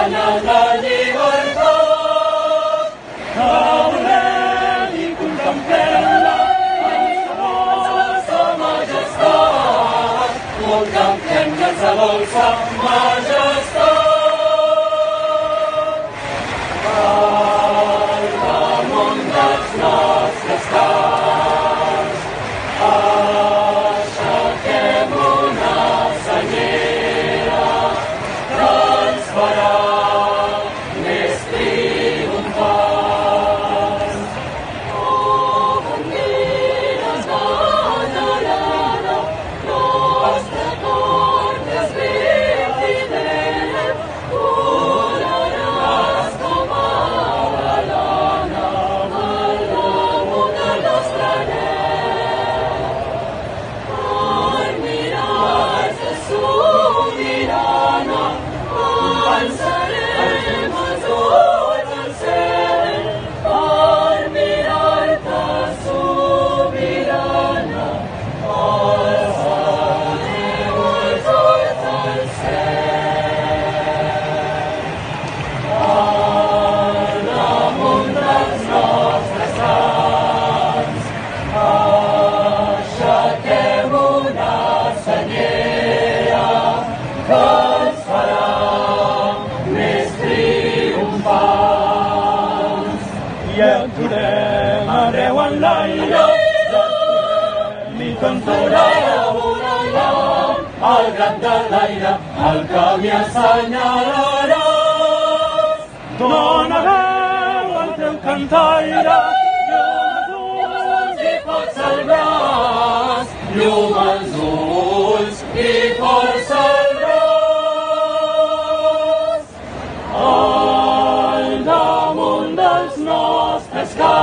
guanyat la llibertat. Adorem i contemplem-la en sa majestat. Contemplem-la en sa dolça majestat. Al damunt dels nostres caps aixequem una senyera que ens farà més triomfants. Oh, banderes d'Anarana, nostre cor t'esvert i fidel, volaràs com a l'alana al damunt del nostre anhel. Per mirar-te sobirana, alçarem els ulls al cel. Per mirar-te sobirana, alçarem els ulls al cel. Al damunt dels nostres caps aixequem una senyera que ens farà més triomfants. I entonem arreu en l'aire, i cantarem al gat de l'aire, el camí assenyalaràs. Dóna veu al teu cantaire, llum als ulls i força al braç, llum als ulls i força al braç. Al damunt dels nostres caps